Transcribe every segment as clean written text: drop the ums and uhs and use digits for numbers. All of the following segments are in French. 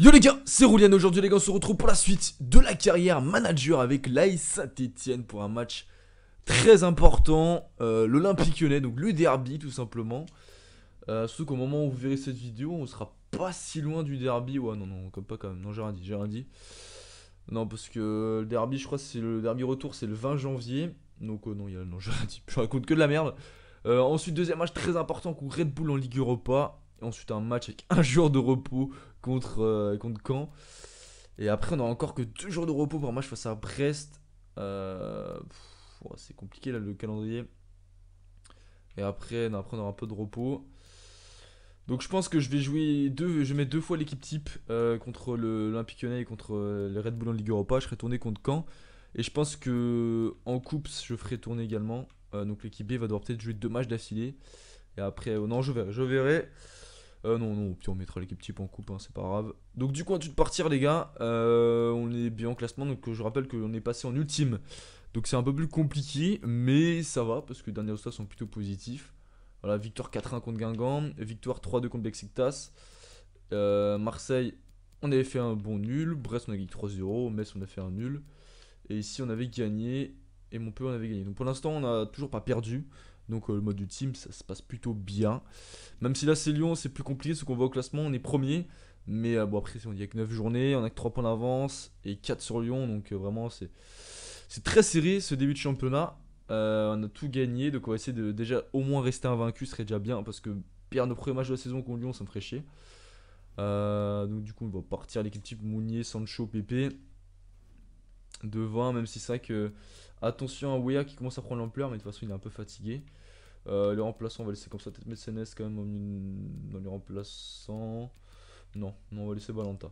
Yo les gars, c'est Roulian. Aujourd'hui les gars, on se retrouve pour la suite de la carrière manager avec l'AS Saint-Etienne pour un match très important, l'Olympique Lyonnais, donc le derby tout simplement. Surtout qu'au moment où vous verrez cette vidéo, on sera pas si loin du derby. Ouais non, comme pas quand même, non j'ai rien dit. Non parce que le derby, je crois que c'est le derby retour, c'est le 20 janvier. Donc non, non j'ai rien dit, je raconte que de la merde. Ensuite deuxième match très important contre Red Bull en Ligue Europa. Et ensuite un match avec un jour de repos contre Caen. Et après on a encore que 2 jours de repos pour un match face à Brest. C'est compliqué là le calendrier. Et après, non, après on aura un peu de repos. Donc je pense que je vais mettre 2 fois l'équipe type contre l'Olympique Lyonnais et contre le Red Bull en Ligue Europa. Je serai tourné contre Caen. Et je pense que en coupe je ferai tourner également. Donc l'équipe B va devoir peut-être jouer 2 matchs d'affilée. Et après, non, je verrai. Non, puis on mettra l'équipe type en coupe, hein, c'est pas grave. Donc du coup, on va tout partir les gars. On est bien en classement, donc je rappelle qu'on est passé en ultime. Donc c'est un peu plus compliqué, mais ça va, parce que les derniers résultats sont plutôt positifs. Voilà, victoire 4-1 contre Guingamp, victoire 3-2 contre Besiktas. Marseille, on avait fait un bon nul. Brest, on a gagné 3-0. Metz, on a fait un nul. Et ici, on avait gagné. Et Montpellier, on avait gagné. Donc pour l'instant, on n'a toujours pas perdu. Donc le mode ultime, ça se passe plutôt bien. Même si là, c'est Lyon, c'est plus compliqué. Ce qu'on voit au classement, on est premier. Mais bon, après, on y a que 9 journées. On a que 3 points d'avance. Et 4 sur Lyon. Donc vraiment, c'est très serré ce début de championnat. On a tout gagné. Donc on va essayer de déjà au moins rester invaincu. Ce serait déjà bien. Parce que perdre nos premiers matchs de la saison contre Lyon, ça me ferait chier. Donc du coup, on va partir l'équipe type Mounier, Sancho, Pépé. Devant, même si c'est vrai que. Attention à Weah qui commence à prendre l'ampleur, mais de toute façon, il est un peu fatigué. Les remplaçants, on va laisser comme ça. Peut-être Mecenes quand même dans les remplaçants. Non, on va laisser Balanta.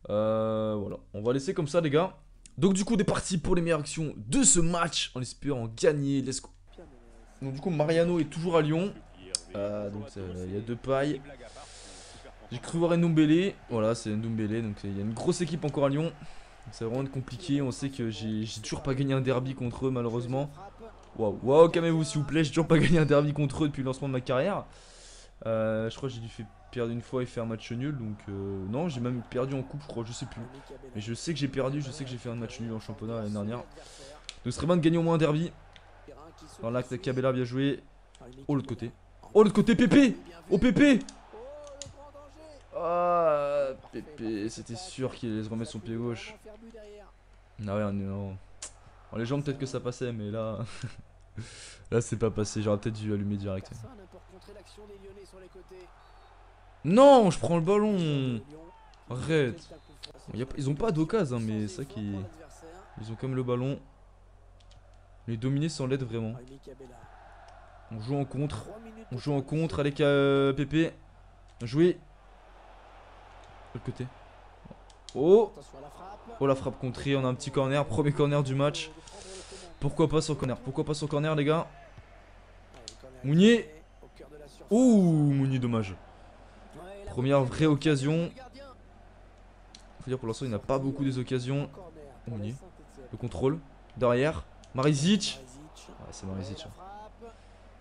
Voilà, on va laisser comme ça, les gars. Donc, du coup, on est parti pour les meilleures actions de ce match en espérant gagner. Let's go. Donc, du coup, Mariano est toujours à Lyon. Donc, il y a 2 pailles. J'ai cru voir Ndombele. Voilà, c'est Ndombele. Donc, il y a une grosse équipe encore à Lyon. Ça va vraiment être compliqué. On sait que j'ai toujours pas gagné un derby contre eux, malheureusement. Waouh, calmez-vous s'il vous plaît. J'ai toujours pas gagné un derby contre eux depuis le lancement de ma carrière. Je crois que j'ai dû perdre une fois et faire un match nul. Donc, non, j'ai même perdu en coupe, je crois. Je sais plus. Mais je sais que j'ai perdu. Je sais que j'ai fait un match nul en championnat l'année dernière. Donc, ce serait bien de gagner au moins un derby. Alors là, Cabella, bien joué. Oh, l'autre côté. Oh, l'autre côté, Pépé. Oh, Pépé. Ah, Pépé, c'était sûr qu'il allait se remettre son pied gauche. Ah ouais, non. En légende, peut-être que ça passait, mais là. Là, c'est pas passé. J'aurais peut-être dû allumer direct. Non, je prends le ballon. Arrête. Bon, ils ont pas d'occasion, hein, mais c'est ça qui. Ils ont quand même le ballon. Les dominer sans l'aide vraiment. On joue en contre. On joue en contre avec Pépé. Jouer. De l'autre côté. Oh. Oh, la frappe contrée. On a un petit corner. Premier corner du match. Pourquoi pas sur corner? Pourquoi pas sur corner, les gars? Mounier. Ouh, Mounier, dommage. Première vraie occasion. Faut dire pour l'instant, il n'a pas beaucoup des occasions. Mounier. Le contrôle. Derrière. Marizic. Ouais, c'est Marizic.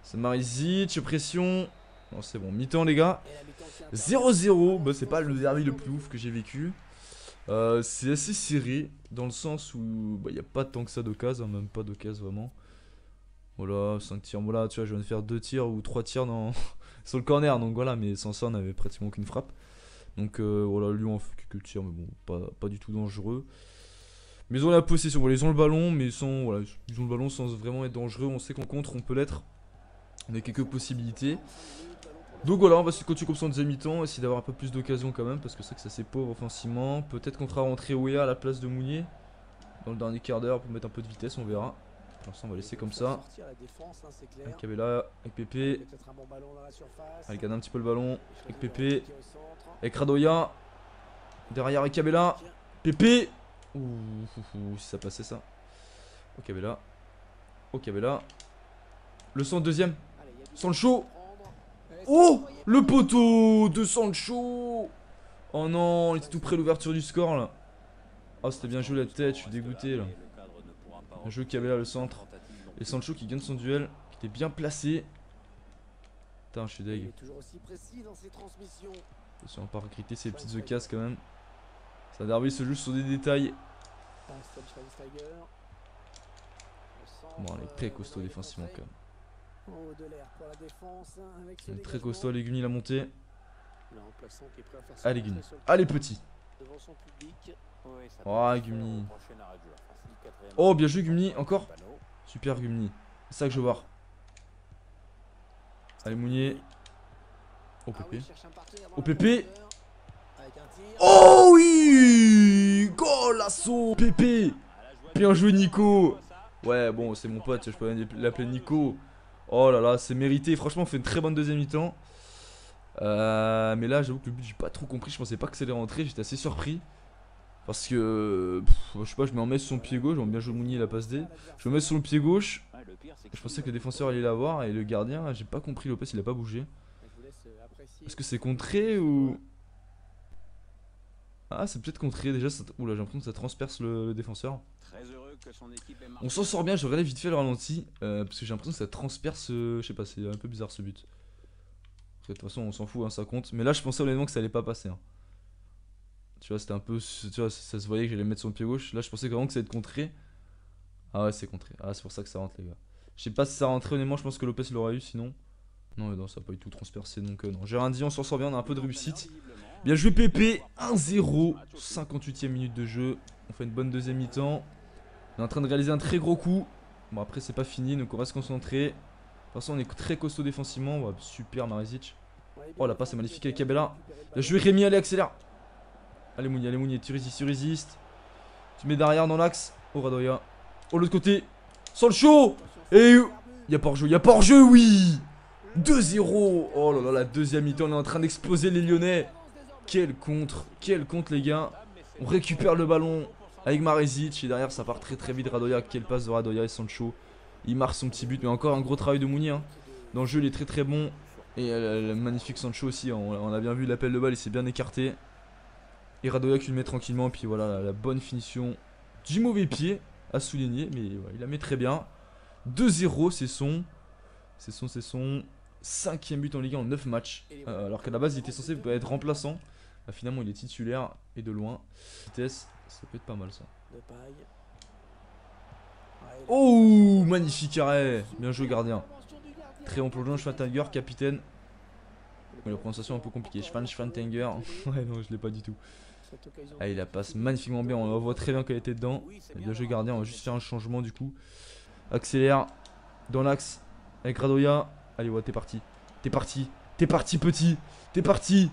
C'est Marizic. Pression. Non, c'est bon. Mi-temps, les gars. 0-0. Bah, c'est pas le derby le plus ouf que j'ai vécu. C'est assez serré. Dans le sens où il n'y a pas tant que ça d'occasion. Même pas d'occasion vraiment. Voilà, 5 tirs. Voilà, tu vois, je viens de faire 2 tirs ou 3 tirs sur le corner. Donc voilà, mais sans ça, on avait pratiquement aucune frappe. Donc voilà, Lyon a fait quelques tirs, mais bon, pas du tout dangereux. Mais ils ont la possession. Voilà, ils ont le ballon, mais ils ont le ballon sans vraiment être dangereux. On sait qu'en contre, on peut l'être. On a quelques possibilités. Donc voilà, on va se continuer comme ça en deuxième mi-temps. Essayer d'avoir un peu plus d'occasion quand même, parce que c'est que c'est assez pauvre offensivement. Peut-être qu'on fera rentrer Weah à la place de Mounier dans le dernier quart d'heure pour mettre un peu de vitesse, on verra. Pour l'instant, on va laisser comme ça. Avec Cabella, avec Pépé. Avec un petit peu le ballon. Avec Pépé. Avec Radoya. Derrière avec Cabella. Pépé. Ouh, si ça passait ça. Ok, Cabella. Ok, Cabella. Le centre deuxième. Sancho. Oh, le poteau de Sancho. Oh non, il était tout près de l'ouverture du score là. Oh, c'était bien joué la tête, je suis dégoûté là. Bien joué Cabella, le centre. Et Sancho qui gagne son duel, qui était bien placé. Putain, je suis deg. Attention à pas regretter ces petites occasions quand même. Ça derby se joue sur des détails. Bon, elle est très costaud défensivement quand même. Il est très costaud, allez Guni la montée. Allez Guni. Allez petit. Oh Gumni. Oh bien joué Gumni, encore. Super Gumni. C'est ça que je veux voir. Allez Mounier. Oh Pépé. Oh Pépé. Oh oui. Golasso Pépé. Bien joué Nico. Ouais bon c'est mon pote, je peux l'appeler Nico. Oh là là c'est mérité. Franchement on fait une très bonne deuxième mi-temps. Mais là j'avoue que le but j'ai pas trop compris. Je pensais pas que ça allait rentrer, j'étais assez surpris. Parce que je sais pas, je me remets sur son pied gauche. J'aime bien jouer Mounier la passe D. Je me mets sur le pied gauche. Je pensais que le défenseur allait l'avoir. Et le gardien, j'ai pas compris. Lopez il a pas bougé. Est-ce que c'est contré ou. Ah, c'est peut-être contré déjà. Ça... Oula, j'ai l'impression que ça transperce le défenseur. On s'en sort bien. Je regardais vite fait le ralenti. Parce que j'ai l'impression que ça transperce. Je sais pas, c'est un peu bizarre ce but. De toute façon, on s'en fout, hein, ça compte. Mais là, je pensais honnêtement que ça allait pas passer. Hein. Tu vois, c'était un peu. Tu vois, ça se voyait que j'allais mettre sur le pied gauche. Là, je pensais vraiment que ça allait être contré. Ah ouais, c'est contré. Ah, c'est pour ça que ça rentre, les gars. Je sais pas si ça rentrait, honnêtement. Je pense que Lopez l'aurait eu sinon. Non, non, ça a pas du tout transpercé. Donc, non. J'ai rien dit, on s'en sort bien. On a un peu de réussite. Bien joué, Pépé. 1-0. 58e minute de jeu. On fait une bonne deuxième mi-temps. On est en train de réaliser un très gros coup. Bon, après, c'est pas fini. Donc, on va se concentrer. De toute façon, on est très costaud défensivement. Ouais, super, Marezic. Oh, la passe est magnifique avec Cabella. Bien joué, Rémi. Allez, accélère. Allez Mounier, tu résistes. Tu mets derrière dans l'axe. Oh Radoya. Oh l'autre côté. Sancho. Et il y a pas hors-jeu, oui. 2-0. Oh là là, la deuxième mi-temps, on est en train d'exploser les Lyonnais. Quel contre les gars. On récupère le ballon avec Marezic. Et derrière ça part très vite Radoya. Quelle passe de Radoya et Sancho. Il marque son petit but, mais encore un gros travail de Mounier. Hein. Dans le jeu, il est très bon. Et le magnifique Sancho aussi. On a bien vu l'appel de balle, il s'est bien écarté. Et Radoya qui le met tranquillement. Puis voilà la bonne finition du mauvais pied à souligner. Mais ouais, il la met très bien. 2-0, c'est son 5ème but en Ligue 1 en 9 matchs. Alors qu'à la base il était censé être remplaçant. Bah, finalement il est titulaire et de loin. Vitesse, ça peut être pas mal ça. Oh, magnifique arrêt. Bien joué gardien. Très bon plongeon, Schweinsteiger, capitaine. Mais la prononciation est un peu compliquée. Schweinsteiger. Ouais non je l'ai pas du tout. Ah, il la passe magnifiquement bien, on voit très bien qu'elle était dedans. Bien joué gardien, on va juste faire un changement du coup. Accélère dans l'axe avec Radoya. Allez ouais, t'es parti petit. T'es parti.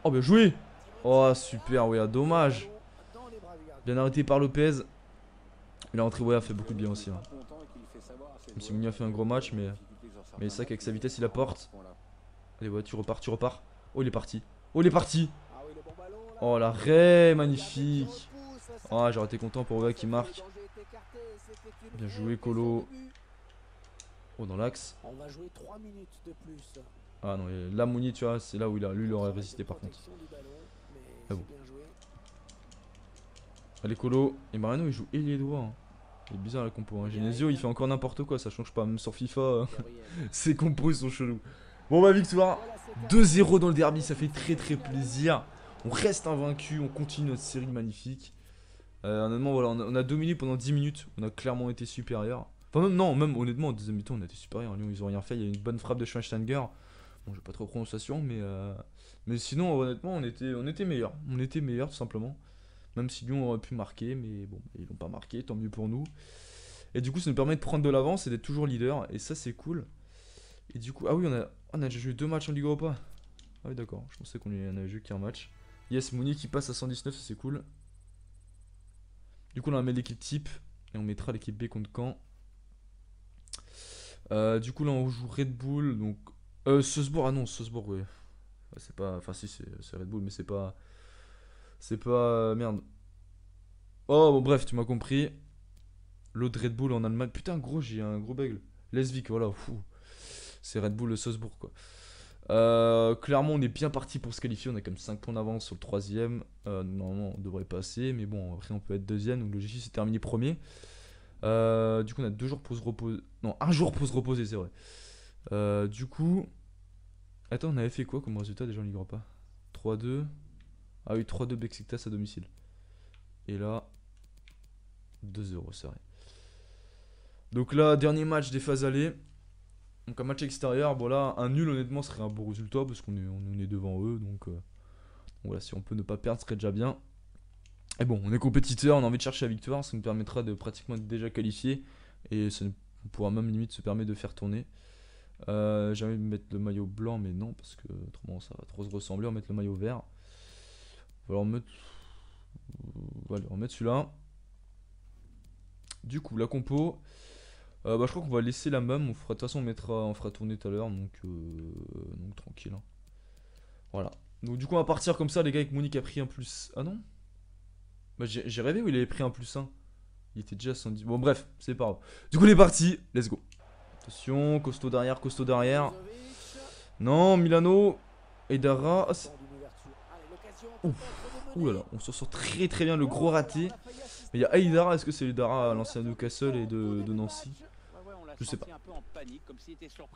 Oh bien joué. Oh super, ouais, dommage. Bien arrêté par Lopez. Il a rentré, ouais, a fait beaucoup de bien aussi. Hein. Même si Mounier a fait un gros match, mais c'est ça qu'avec sa vitesse il apporte. Allez ouais, tu repars. Oh il est parti. Oh l'arrêt, magnifique. Oh j'aurais été content pour Oga qui marque. Bien joué Colo. Oh dans l'axe. Ah non, là Mounier tu vois, c'est là où lui il aurait résisté par contre. Ah bon. Allez Colo. Et Mariano il joue ailier droit. Hein. Il est bizarre la compo. Hein. Genesio il fait encore n'importe quoi, ça change pas. Même sur FIFA, ses compos sont chelous. Bon bah victoire. 2-0 dans le derby, ça fait très plaisir. On reste invaincu, on continue notre série magnifique. Honnêtement, voilà, on a dominé pendant 10 minutes. On a clairement été supérieur. Enfin, même honnêtement, en deuxième mi-temps, on a été supérieur. Lyon, ils ont rien fait. Il y a une bonne frappe de Schweinsteiger. Bon, j'ai pas trop de prononciation, mais sinon, honnêtement, on était meilleurs. On était meilleurs, tout simplement. Même si Lyon aurait pu marquer, mais bon, ils l'ont pas marqué, tant mieux pour nous. Et du coup, ça nous permet de prendre de l'avance et d'être toujours leader. Et ça, c'est cool. Et du coup, ah oui, on a déjà joué 2 matchs en Ligue Europa. Ah oui, d'accord. Je pensais qu'on avait joué qu'un match. Yes, Mounier qui passe à 119, ça c'est cool. Du coup, on va mettre l'équipe type. Et on mettra l'équipe B contre Caen. Du coup, là, on joue Red Bull. Donc, Salzbourg. Ah non, Salzbourg, oui. C'est pas. Enfin, si, c'est Red Bull, mais c'est pas. C'est pas. Merde. Oh, bon, bref, tu m'as compris. L'autre Red Bull en Allemagne. Putain, gros, j'ai un gros bug. Lesvik, voilà. C'est Red Bull Salzbourg, quoi. Clairement, on est bien parti pour se qualifier. On a comme 5 points d'avance sur le 3ème. Normalement, on devrait passer. Mais bon, après, on peut être 2ème. Donc, l'objectif, c'est terminer premier. Du coup, on a 2 jours pour se reposer. Non, 1 jour pour se reposer, c'est vrai. Du coup. Attends, on avait fait quoi comme résultat déjà en Ligue Europa? 3-2. Ah oui, 3-2 Beşiktaş à domicile. Et là, 2-0, c'est vrai. Donc là, dernier match des phases allées. Donc un match extérieur. Bon là, un nul honnêtement serait un bon résultat parce qu'on est devant eux. Donc voilà, si on peut ne pas perdre, ce serait déjà bien. Et bon, on est compétiteur, on a envie de chercher la victoire. Ça nous permettra de pratiquement être déjà qualifié. Et ça on pourra même limite se permettre de faire tourner. J'ai envie de mettre le maillot blanc, mais non, parce que autrement ça va trop se ressembler. On va mettre le maillot vert. On va alors mettre. Allez, on va mettre celui-là. Du coup, la compo. Je crois qu'on va laisser la même. De toute façon, on fera tourner tout à l'heure. Donc tranquille. Hein. Voilà. Donc, du coup, on va partir comme ça, les gars. Avec Monique a pris un plus. Ah non bah, j'ai rêvé où il avait pris un plus 1. Il était déjà à 110. Bon, bref, c'est pas grave. Du coup, il est parti. Let's go. Attention, costaud derrière, costaud derrière. Non, Milano. Aidara. Ah, ouh là là, on s'en sort très très bien. Le gros raté. Mais il y a Aidara. Est-ce que c'est Aidara, l'ancien Newcastle et de Nancy? Je sais pas.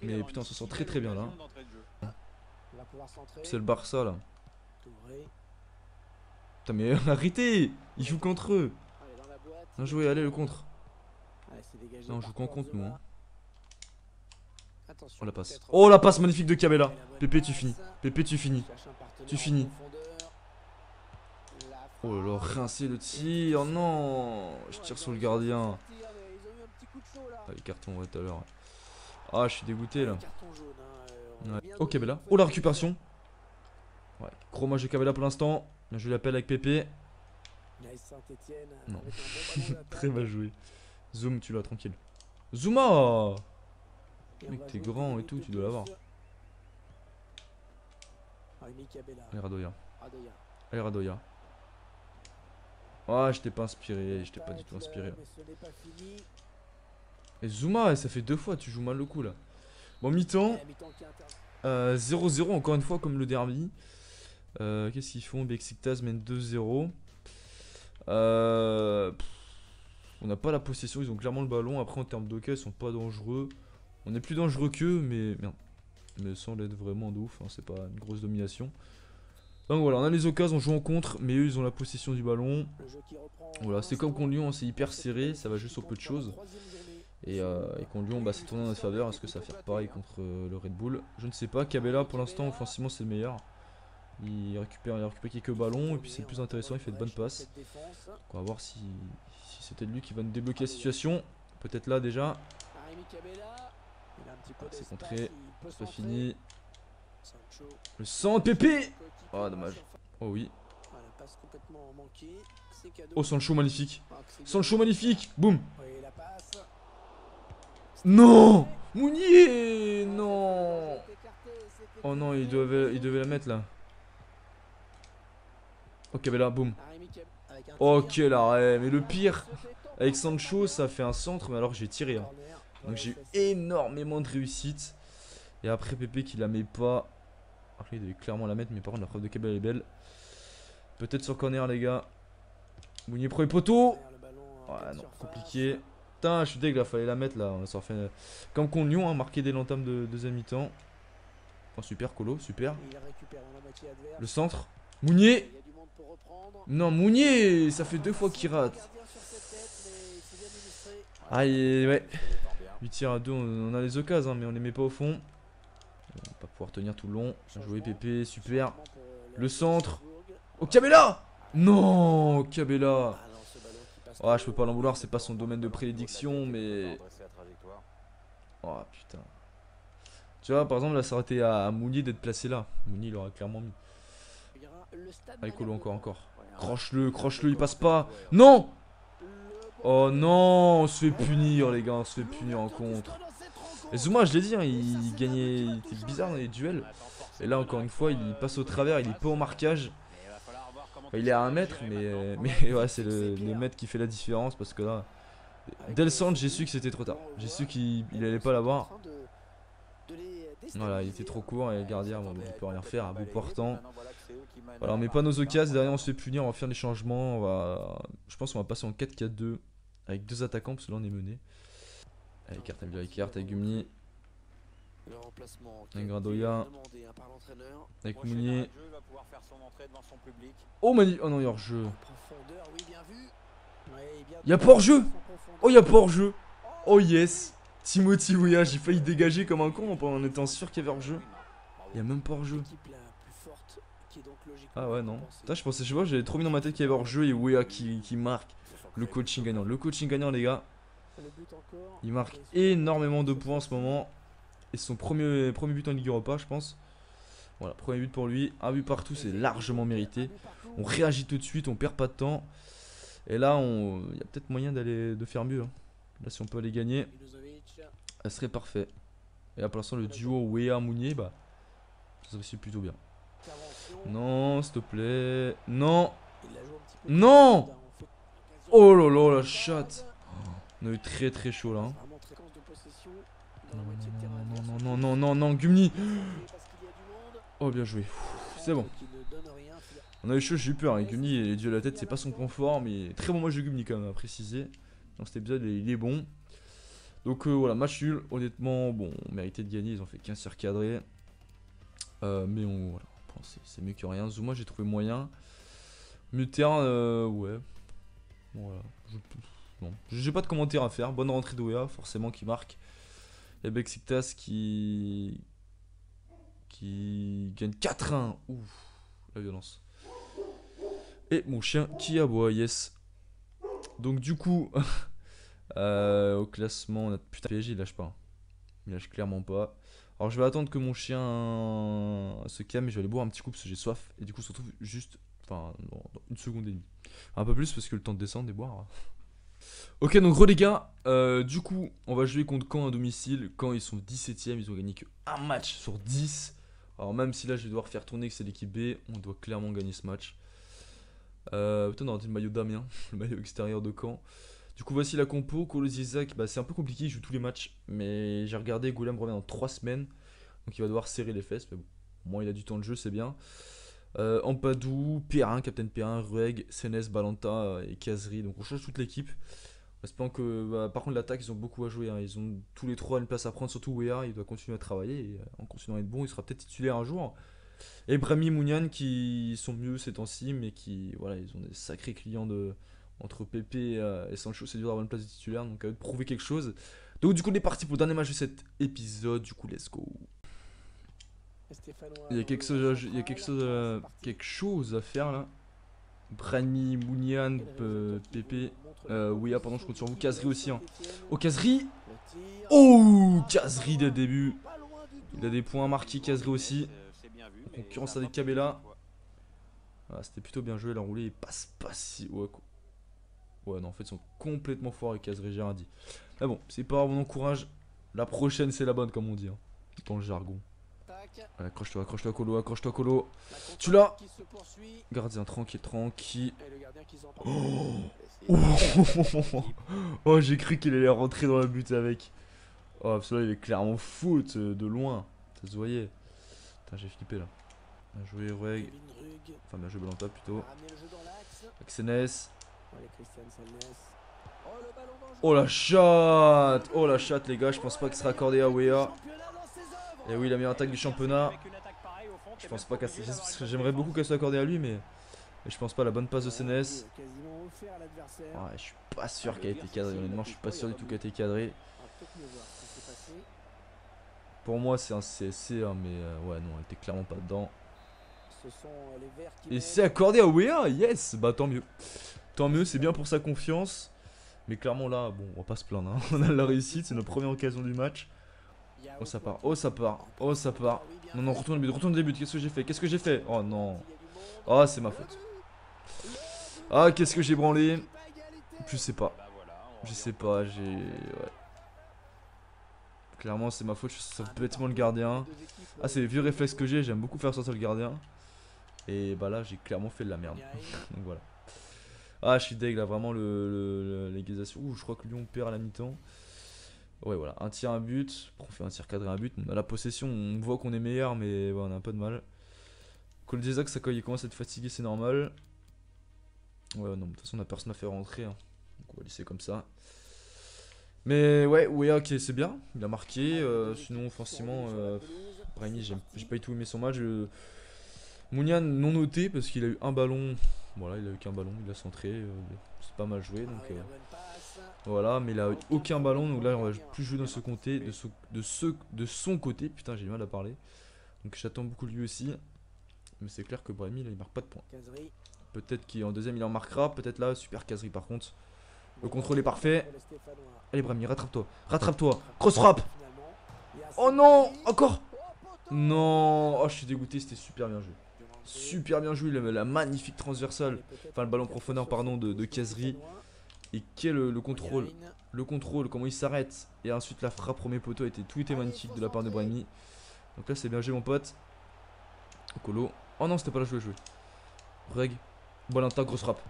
Mais putain, on s'en sort très très bien là. C'est le Barça là. Putain, mais arrêtez! Ils jouent contre eux. Bien joué, allez le contre. Non, on joue qu'en contre nous. Hein. Oh la passe. Oh la passe magnifique de Cabella. Pépé, tu finis. Pépé, tu finis. Tu finis. Oh là là, rincé le tir. Oh non, je tire sur le gardien. Ah, les cartons, ouais, tout à l'heure. Ah, je suis dégoûté là. Ouais. Oh, Cabella. Oh, la récupération. Ouais, gros match de Cabella pour l'instant. Je l'appelle avec Pépé. Non. Très mal joué. Zoom, tu l'as tranquille. Zouma! Mec, t'es grand et tout, tu dois l'avoir. Allez, Radoya. Allez, Radoya. Ah, je t'ai pas inspiré, je t'ai pas du tout inspiré. Là. Et Zouma, ça fait 2 fois, tu joues mal le coup là. Bon, mi-temps. 0-0 encore une fois comme le derby. Qu'est-ce qu'ils font? Beşiktaş mène 2-0. On n'a pas la possession, ils ont clairement le ballon. Après en termes d'hockey, ils sont pas dangereux. On est plus dangereux qu'eux, mais merde. Mais sans l'aide vraiment de ouf, hein, c'est pas une grosse domination. Donc voilà, on a les occasions, on joue en contre, mais eux ils ont la possession du ballon. Voilà, c'est comme contre Lyon, c'est hyper serré, ça va juste au peu de choses. Et contre Lyon, c'est tourné en notre faveur. Est-ce que ça va faire pareil contre le Red Bull? Je ne sais pas. Cabella pour l'instant, offensivement, c'est le meilleur. Il récupère quelques ballons et puis c'est le plus intéressant, il fait de bonnes passes. Donc on va voir si c'était lui qui va nous débloquer la situation. Peut-être là déjà. C'est contré, c'est pas fini. Le sang de Pépé. Oh dommage. Oh oui. Oh Sancho magnifique. Sancho magnifique. Boum. Non. Mounier. Non. Oh non, il devait la mettre là. Ok, mais là, boum. Ok, là, ouais, mais le pire, avec Sancho, ça fait un centre, mais alors j'ai tiré. Hein. Donc j'ai eu énormément de réussite. Et après, Pépé qui la met pas. Après, il devait clairement la mettre, mais par contre, la frappe de Cabella est belle. Peut-être sur corner, les gars. Mounier premier poteau. Ouais, non, compliqué. Putain, je suis deg là, fallait la mettre là. On s'en fait. Comme contre Lyon, hein, marqué dès l'entame de deuxième mi-temps. Oh, super, Colo, super. Le centre. Mounier. Non, Mounier, ça fait 2 fois qu'il rate. Aïe, ouais. 8 tirs à 2, on a les occasions, hein, mais on les met pas au fond. On va pas pouvoir tenir tout le long. Bien joué, Pépé, super. Le centre. Oh, Cabella. Non, Cabella. Oh, je peux pas l'en vouloir, c'est pas son domaine de prédiction, mais. Oh, putain. Tu vois, par exemple, là, ça aurait été à Mounier d'être placé là. Mounier, il aurait clairement mis. Allez, Colo, encore. Croche-le, il passe pas. Non. Oh non, on se fait punir, les gars, on se fait punir en contre. Et Zouma, je l'ai dit, hein, il gagnait, il était bizarre dans les duels. Et là, encore une fois, il passe au travers, il est pas au marquage. Enfin, il est à 1 mètre, mais ouais, c'est le mètre qui fait la différence parce que là, dès le centre, j'ai su que c'était trop tard. J'ai su qu'il allait pas l'avoir. Voilà, il était trop court et le gardien, bon, il peut rien faire à bout portant. Voilà, on met pas nos occasions, derrière on se fait punir, on va faire des changements. Je pense qu'on va passer en 4-4-2 avec 2 attaquants parce que là on est mené. Allez, carte avec Gummi. Avec Gradoya. Avec Mounier. Oh Mani. Oh non, il y a hors-jeu. Il y a pas hors-jeu. Oh, il y a pas hors-jeu. Oh yes. Timothy Weah, j'ai failli dégager comme un con en étant sûr qu'il y avait hors-jeu. Il y a même pas hors-jeu. Ah ouais, non. Putain, je pensais, je sais pas, j'avais trop mis dans ma tête qu'il y avait hors-jeu et Weah qui marque. Le coaching gagnant. Le coaching gagnant, les gars. Il marque énormément de points en ce moment. Et son premier but en Ligue Europa, je pense. Voilà, premier but pour lui. Un but partout, c'est largement mérité. On réagit tout de suite, on perd pas de temps. Et là, il y a peut-être moyen de faire mieux. Hein. Là, si on peut aller gagner, ça serait parfait. Et là, pour l'instant, le duo Weah-Mounier, bah, ça se fait plutôt bien. Non, s'il te plaît. Non. Non. Oh là là, la chatte. On a eu très très chaud là. Hein. Non, non, non, non, non, Gumni. Oh, bien joué. C'est bon. On a eu chaud, j'ai eu peur. Hein. Gumni, les dieux à la tête, c'est pas son point fort. Mais très bon match de Gumni quand même, à préciser. Dans cet épisode, il est bon. Donc voilà, match nul. Honnêtement, bon, on méritait de gagner. Ils ont fait 15 tirs cadrés. Mais voilà. C'est mieux que rien. Zuma, j'ai trouvé moyen. Mieux de terrain, ouais. Voilà. Bon. J'ai pas de commentaires à faire. Bonne rentrée de Weah, forcément, qui marque. Il y a Besiktas qui gagne 4-1. Ouf, la violence. Et mon chien qui aboie, yes. Donc du coup, au classement, on a... Putain, PSG, il lâche pas. Il lâche clairement pas. Alors je vais attendre que mon chien se calme et je vais aller boire un petit coup parce que j'ai soif. Et du coup, on se retrouve juste, enfin, dans une seconde et demie. Un peu plus parce que le temps de descendre et boire. Ok, donc les gars, du coup, on va jouer contre Caen à domicile. Caen, ils sont 17ème, ils ont gagné que un match sur 10. Alors même si là, je vais devoir faire tourner que c'est l'équipe B, on doit clairement gagner ce match. Putain, on a le maillot d'Amiens, le maillot extérieur de Caen. Du coup, voici la compo. Kolo Zizak, bah, c'est un peu compliqué, il joue tous les matchs. Mais j'ai regardé, Goulem revient dans 3 semaines. Donc il va devoir serrer les fesses. Mais bon, au moins il a du temps de jeu, c'est bien. Ampadou, Perrin, Captain Perrin, Rueg, Senes, Balanta et Kazri. Donc on change toute l'équipe. Espérons que, bah, par contre, l'attaque, ils ont beaucoup à jouer. Hein. Ils ont tous les trois une place à prendre, surtout Weah. Il doit continuer à travailler. Et en continuant à être bon, il sera peut-être titulaire un jour. Et Brahmi, Mounian qui sont mieux ces temps-ci, mais qui, voilà, ils ont des sacrés clients entre Pépé et Sancho. C'est dur d'avoir une place de titulaire, donc à eux de prouver quelque chose. Donc, du coup, on est parti pour le dernier match de cet épisode. Du coup, let's go. Il y a quelque chose à faire là. Brahmi, Mounian, Pépé. Weah, pardon, je compte sur vous. Kazri aussi. Hein. Oh, Kazri. Oh, Kazri dès le début. Il a des points marqués, Kazri aussi. En concurrence avec Cabella. Ah, c'était plutôt bien joué, l'enroulé. Il passe pas si. Ouais, non, en fait, ils sont complètement forts avec Kazri, j'ai rien dit. Mais bon, c'est pas grave, on encourage. La prochaine, c'est la bonne, comme on dit. Hein, dans le jargon. Allez, accroche-toi, Colo, accroche-toi, Colo. Tu l'as. Gardien, tranquille, tranquille. Oh, oh j'ai cru qu'il allait rentrer dans le but avec. Oh, parce que là, il est clairement faute de loin. Ça se voyait. Putain, j'ai flippé là. Bien joué, Rueg. Enfin, bien joué, Balanta plutôt. Axenes. Oh la chatte. Oh la chatte, les gars. Je pense pas qu'il sera accordé à Weah. Et oui, la meilleure attaque du championnat. Je pense pas qu'elle. J'aimerais beaucoup qu'elle soit accordée à lui, mais je pense pas. La bonne passe de Senes. Ouais, je suis pas sûr qu'elle ait été cadrée. Honnêtement, je suis pas sûr du tout qu'elle ait été cadrée. Pour moi, c'est un CSC, hein, mais ouais, non, elle était clairement pas dedans. Et c'est accordé à Weah, yes. Bah tant mieux. Tant mieux, c'est bien pour sa confiance. Mais clairement là, bon, on va pas se plaindre. Hein. On a la réussite, c'est notre première occasion du match. Oh ça part, oh ça part, oh ça part. Non, non, retourne le début, qu'est-ce que j'ai fait? Qu'est-ce que j'ai fait? Oh non. Oh c'est ma faute. Ah qu'est-ce que j'ai branlé? Je sais pas. Je sais pas, j'ai... Ouais. Clairement c'est ma faute, je sauve bêtement le gardien. Ah c'est les vieux réflexes que j'ai, j'aime beaucoup faire sortir le gardien. Et bah là j'ai clairement fait de la merde. Donc voilà. Ah je suis deg là, vraiment l'égalisation. Ouh je crois que Lyon perd à la mi-temps. Ouais voilà, un tir, un but. On fait un tir cadré, un but. On a la possession, on voit qu'on est meilleur mais ouais, on a un peu de mal. Koldesak ça il commence à être fatigué, c'est normal. Ouais non, de toute façon on a personne à faire rentrer. Hein. Donc on va laisser comme ça. Mais ouais, Ouéa, ok, c'est bien. Il a marqué. Sinon, offensivement, Brahimi, j'ai pas du tout aimé son match. Mounian non noté parce qu'il a eu un ballon. Voilà, il a eu qu'un ballon, il a centré. C'est pas mal joué. Donc voilà, mais il a eu aucun ballon. Donc là, on va plus jouer dans ce côté. De son côté. Putain, j'ai du mal à parler. Donc j'attends beaucoup de lui aussi. Mais c'est clair que Brahimi, là, il marque pas de points. Peut-être qu'en deuxième, il en marquera. Peut-être là, super caserie par contre. Le contrôle est parfait. Allez, Brahimi, rattrape-toi. Rattrape-toi. Cross frappe. Oh non, encore. Non. Oh, je suis dégoûté. C'était super bien joué. Super bien joué. La magnifique transversale. Enfin, le ballon profondeur, pardon, de Cazerie. Et quel le contrôle. Le contrôle, comment il s'arrête. Et ensuite, la frappe premier poteau tout était magnifique de la part de Brahimi. Donc là, c'est bien joué, mon pote. Colo. Oh non, c'était pas là que je voulais jouer. Reg. Bolanta, grosse frappe.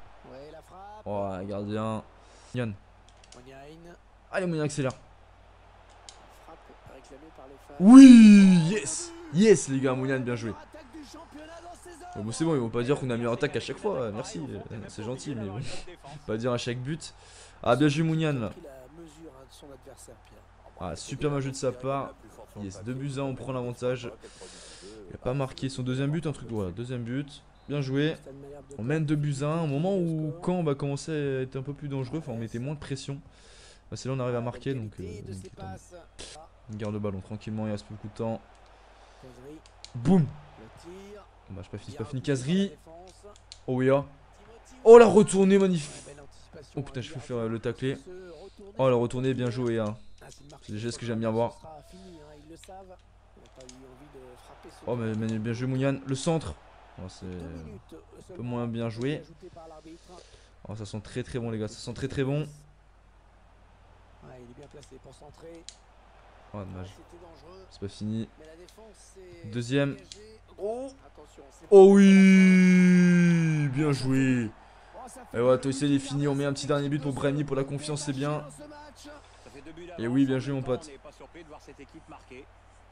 Oh, gardien. Yann. Allez, Mounian accélère. Oui, yes. Yes, les gars, Mounian, bien joué. Bon, c'est bon, ils vont pas dire qu'on a meilleure attaque à chaque fois. Merci, c'est gentil, mais bon. Pas dire à chaque but. Ah, bien joué, Mounian là. Ah, super bien joué de sa part. Yes, 2-1, on prend l'avantage. Il a pas marqué son deuxième but, un truc. Voilà, deuxième but. Bien joué. On mène 2-1. Au moment où Caen va commencer à être un peu plus dangereux, enfin, on mettait moins de pression. Bah, c'est là on arrive à marquer, donc on garde le ballon tranquillement, il reste plus beaucoup de temps. Boum. Bah, c'est pas fini, Cazerie. Oh oui, ah. Oh la retournée magnifique. Oh putain, je peux faire le tacler. Oh la retournée, bien joué, hein. C'est déjà ce que j'aime bien voir. Oh mais bien joué, Mounian. Le centre. Oh, c'est un peu moins bien joué. Oh, ça sent très très bon, les gars, ça sent très très bon. Oh dommage. C'est pas fini. Deuxième. Oh, oh oui. Bien joué. Et ouais, Toysel est fini. On met un petit dernier but pour Brahimi pour la confiance, c'est bien. Et oui, bien joué, mon pote.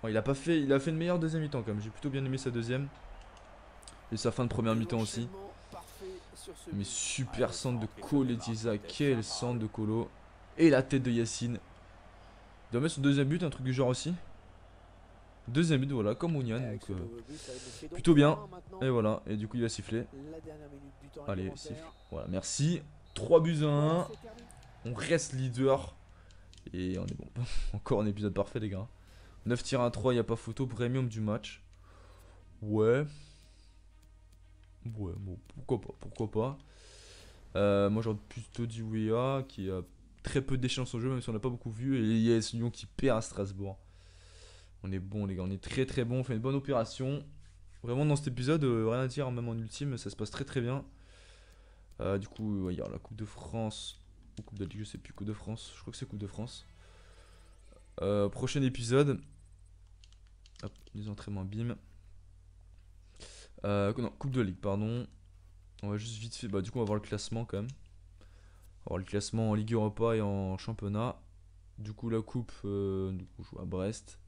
Oh, il a fait une meilleure deuxième mi-temps quand même. J'ai plutôt bien aimé sa deuxième. Et sa fin de première mi-temps aussi. Mais super centre de Koletiza. Quel centre de Colo. Et la tête de Yacine. Il doit mettre son deuxième but, un truc du genre aussi. Deuxième but, voilà, comme Mounian. Donc, plutôt bien. Et voilà, et du coup, il va siffler. Allez, siffle. Voilà, merci. 3-1. On reste leader. Et on est bon. Encore un épisode parfait, les gars. 9 tirs à 3, il n'y a pas photo. Premium du match. Ouais. Ouais, bon, pourquoi pas. Moi, j'aurais plutôt dit Ouéa, qui a très peu d'échéances au jeu, même si on n'a pas beaucoup vu. Et yes, Lyon qui perd à Strasbourg. On est bon, les gars, on est très très bon. On fait une bonne opération. Vraiment, dans cet épisode, rien à dire, même en ultime, ça se passe très très bien. Du coup, il y a la Coupe de France. Ou Coupe de Ligue, je sais plus. Coupe de France, je crois que c'est Coupe de France. Prochain épisode. Hop, les entraînements, bim. Non, Coupe de Ligue, pardon. On va juste vite fait. Bah, du coup, on va voir le classement quand même. On va voir le classement en Ligue Europa et en championnat. Du coup, la Coupe, du coup, je joue à Brest.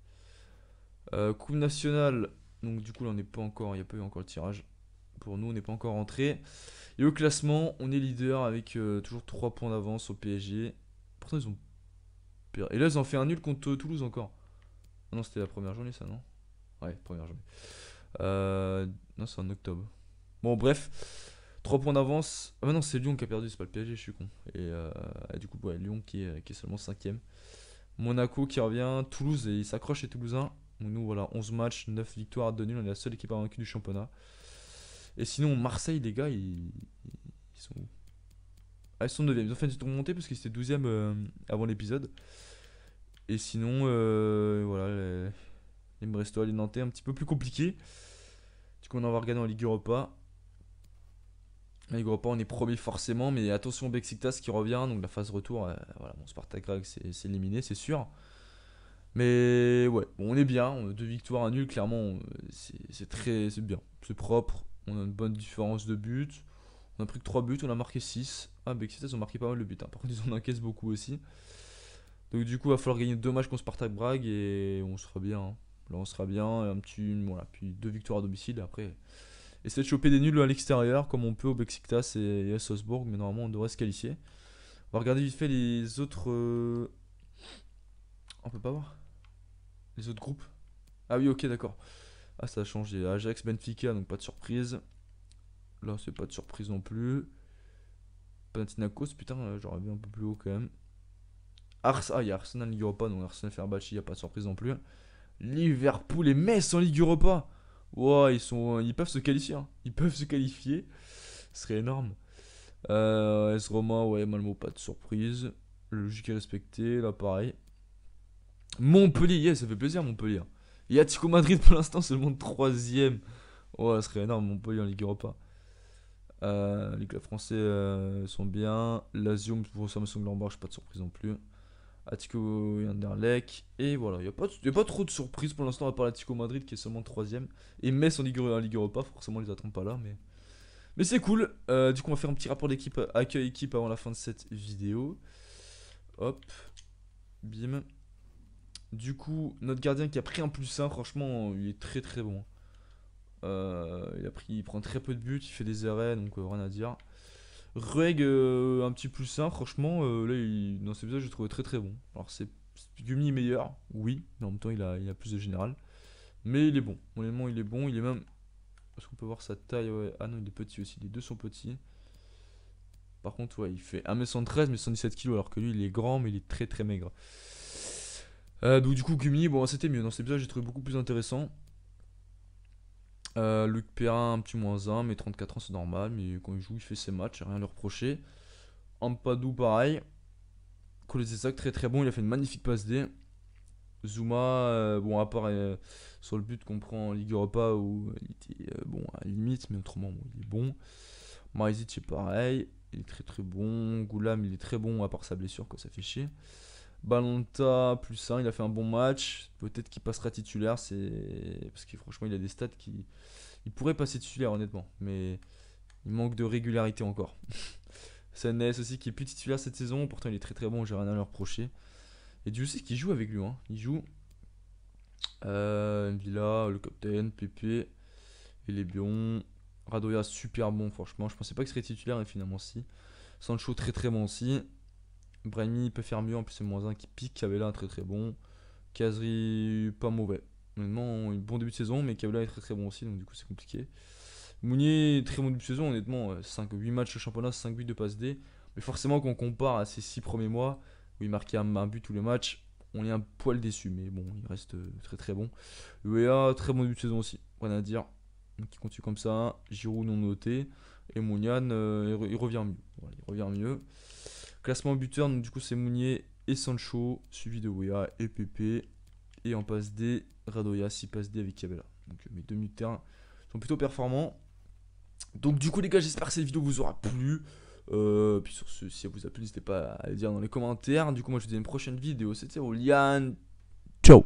Coupe nationale. Donc, du coup, là, on n'est pas encore. Il n'y a pas eu encore le tirage. Pour nous, on n'est pas encore rentré. Et au classement, on est leader avec toujours 3 points d'avance au PSG. Pourtant, ils ont. Et là, ils ont fait un nul contre Toulouse encore. Ah non, c'était la première journée, ça, non? Ouais, première journée. Non, c'est en octobre. Bon, bref. 3 points d'avance. Ah, bah non, c'est Lyon qui a perdu, c'est pas le PSG, je suis con. Et du coup, ouais, Lyon qui est seulement 5ème. Monaco qui revient. Toulouse, et il s'accroche les Toulousains. Donc, nous, voilà, 11 matchs, 9 victoires, 2 nuls. On est la seule équipe à vaincu du championnat. Et sinon, Marseille, les gars, ils sont où? Ah, ils sont 9ème. Ils ont fait une petite remontée parce qu'ils étaient 12ème avant l'épisode. Et sinon, voilà, les Brestois, les Nantais, un petit peu plus compliqué. Du coup, on en va regarder en Ligue Europa. La Ligue Europa, on est premier forcément, mais attention, Beşiktaş qui revient. Donc, la phase retour, voilà, bon, Spartak Prague, c'est éliminé, c'est sûr. Mais ouais, bon, on est bien. On a 2 victoires, un nul, clairement, c'est bien. C'est propre. On a une bonne différence de but. On a pris que 3 buts, on a marqué 6. Ah, Beşiktaş ont marqué pas mal de buts, hein. Par contre, ils en encaissent beaucoup aussi. Donc, du coup, il va falloir gagner 2 matchs contre Spartak Prague et on sera bien, hein. Là, on sera bien. Un petit, voilà, puis 2 victoires à domicile. Après, essayer de choper des nuls à l'extérieur, comme on peut au Beşiktaş et à Salzbourg, mais normalement, on devrait se qualifier. On va regarder vite fait les autres On peut pas voir les autres groupes. Ah oui, ok, d'accord. Ah, ça a changé. Ajax, Benfica, donc pas de surprise. Là, c'est pas de surprise non plus. Panathinaikos, putain, j'aurais vu un peu plus haut quand même. Ah, il y a Arsenal Ligue Europa, donc Arsenal Fenerbahçe, il n'y a pas de surprise non plus. Liverpool et Metz en Ligue Europa. Wow, ils peuvent se qualifier, hein. Ils peuvent se qualifier. Ce serait énorme. AS Roma, ouais, Malmo, pas de surprise. Le logique est respecté, là pareil. Montpellier, yeah, ça fait plaisir Montpellier. Et Atlético Madrid pour l'instant seulement 3ème. Ouais, ce serait énorme Montpellier en Ligue Europa. Les clubs français sont bien. Lazio, Borussia Mönchengladbach, pas de surprise non plus. Atlético et Anderlecht. Et voilà, il n'y a pas trop de surprises pour l'instant à part l'Atlético Madrid qui est seulement 3ème. Et Metz en Ligue Europa, forcément, ils attendent pas là. Mais c'est cool. Du coup, on va faire un petit rapport d'équipe, accueil équipe avant la fin de cette vidéo. Hop, bim. Du coup, notre gardien qui a pris un +1, franchement, il est très très bon. Il prend très peu de buts, il fait des arrêts, donc rien à dire. Rueg, un petit +1, franchement, là, dans ses visages, j'ai trouvé très très bon. Alors, c'est Gumi meilleur, oui, mais en même temps, il a plus de général. Mais il est bon, honnêtement, il est bon, il est même. Est-ce qu'on peut voir sa taille? Ouais. Ah non, il est petit aussi, les deux sont petits. Par contre, ouais, il fait 1m113 mais 117 kg, alors que lui, il est grand, mais il est très très maigre. Donc, du coup, Gumi, bon, c'était mieux. Dans ces épisodes, j'ai trouvé beaucoup plus intéressant. Luc Perrin, un petit -1, mais 34 ans, c'est normal. Mais quand il joue, il fait ses matchs, rien à lui reprocher. Ampadu, pareil. Kolesesak, très très bon, il a fait une magnifique passe D. Zuma, bon, à part sur le but qu'on prend en Ligue Europa où il était bon à la limite, mais autrement, bon, il est bon. Marizic, c'est pareil, il est très très bon. Goulam, il est très bon, à part sa blessure, quoi, ça fait chier. Balanta, +1, il a fait un bon match. Peut-être qu'il passera titulaire, parce que franchement, il a des stats qui. Il pourrait passer titulaire, honnêtement, mais il manque de régularité encore. Sanès aussi, qui est plus titulaire cette saison, pourtant il est très très bon, j'ai rien à leur reprocher. Et Dieu sait qu'il joue avec lui, hein. Il joue Villa, le capitaine, Pépé, il est bien. Radoya, super bon, franchement. Je pensais pas qu'il serait titulaire, et finalement, si. Sancho, très très bon aussi. Brahimi peut faire mieux, en plus, c'est -1 qui pique. Cavella, très très bon. Kazri, pas mauvais. Honnêtement, un bon début de saison, mais Cavella est très très bon aussi, donc du coup, c'est compliqué. Mounier, très bon début de saison, honnêtement. 8 matchs de championnat, 5 buts de passe D. Mais forcément, quand on compare à ses 6 premiers mois, où il marquait un but tous les matchs, on est un poil déçu, mais bon, il reste très très bon. UEA, très bon début de saison aussi, rien à dire. Donc il continue comme ça. Giroud non noté. Et Mounian, il revient mieux. Voilà, il revient mieux. Classement buteur, donc du coup c'est Mounier et Sancho, suivi de Wea et Pepe. Et en passe D, Radoya, 6 passes D avec Cavella. Donc mes deux milieux de terrain sont plutôt performants. Donc du coup les gars, j'espère que cette vidéo vous aura plu. Puis sur ce, si elle vous a plu, n'hésitez pas à le dire dans les commentaires. Du coup moi je vous dis à une prochaine vidéo. C'était Olian. Ciao.